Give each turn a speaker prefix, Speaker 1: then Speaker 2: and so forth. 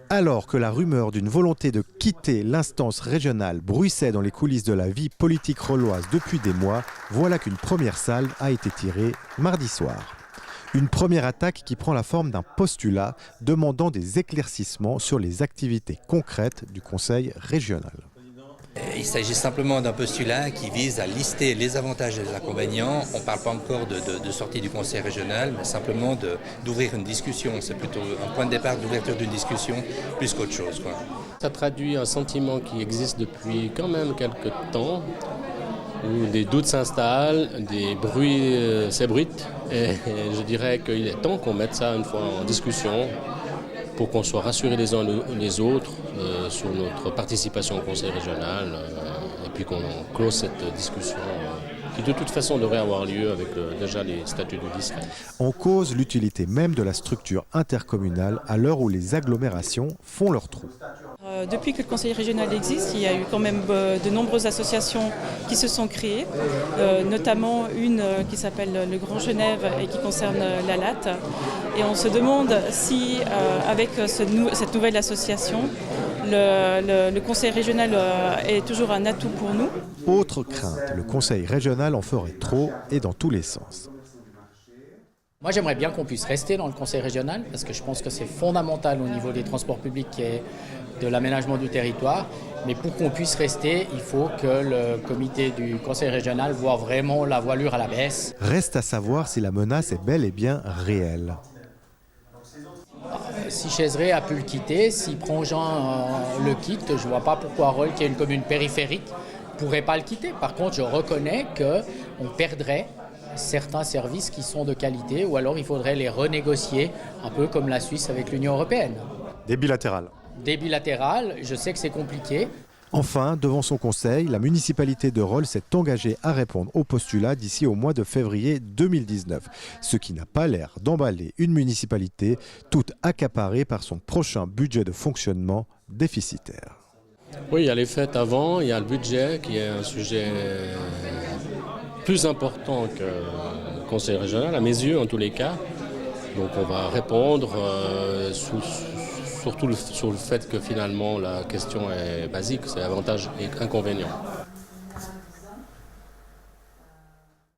Speaker 1: Alors que la rumeur d'une volonté de quitter l'instance régionale bruissait dans les coulisses de la vie politique roloise depuis des mois, voilà qu'une première salve a été tirée mardi soir. Une première attaque qui prend la forme d'un postulat demandant des éclaircissements sur les activités concrètes du Conseil régional.
Speaker 2: Il s'agit simplement d'un postulat qui vise à lister les avantages et les inconvénients. On ne parle pas encore de sortie du Conseil régional, mais simplement d'ouvrir une discussion. C'est plutôt un point de départ d'ouverture d'une discussion plus qu'autre chose, quoi.
Speaker 3: Ça traduit un sentiment qui existe depuis quand même quelques temps, où des doutes s'installent, des bruits s'ébruitent. Et je dirais qu'il est temps qu'on mette ça une fois en discussion, pour qu'on soit rassurés les uns les autres sur notre participation au Conseil régional et puis qu'on close cette discussion qui de toute façon devrait avoir lieu avec déjà les statuts du district.
Speaker 1: En cause l'utilité même de la structure intercommunale à l'heure où les agglomérations font leur trou.
Speaker 4: Depuis que le Conseil régional existe, il y a eu quand même de nombreuses associations qui se sont créées, notamment une qui s'appelle le Grand Genève et qui concerne la latte. Et on se demande si, avec cette nouvelle association, le Conseil régional est toujours un atout pour nous.
Speaker 1: Autre crainte, le Conseil régional en ferait trop et dans tous les sens.
Speaker 5: Moi, j'aimerais bien qu'on puisse rester dans le Conseil régional parce que je pense que c'est fondamental au niveau des transports publics et de l'aménagement du territoire. Mais pour qu'on puisse rester, il faut que le comité du Conseil régional voit vraiment la voilure à la baisse.
Speaker 1: Reste à savoir si la menace est bel et bien réelle.
Speaker 5: Si Chézeret a pu le quitter, si Prangin le quitte, je ne vois pas pourquoi Rolle, qui est une commune périphérique, ne pourrait pas le quitter. Par contre, je reconnais qu'on perdrait certains services qui sont de qualité ou alors il faudrait les renégocier un peu comme la Suisse avec l'Union européenne.
Speaker 1: Des bilatérales.
Speaker 5: Des bilatérales, je sais que c'est compliqué.
Speaker 1: Enfin, devant son conseil, la municipalité de Rolle s'est engagée à répondre au postulat d'ici au mois de février 2019, ce qui n'a pas l'air d'emballer une municipalité toute accaparée par son prochain budget de fonctionnement déficitaire.
Speaker 3: Oui, il y a les fêtes avant, il y a le budget qui est un sujet plus important que le Conseil régional, à mes yeux en tous les cas. Donc on va répondre surtout sur le fait que finalement la question est basique, c'est avantages et inconvénients.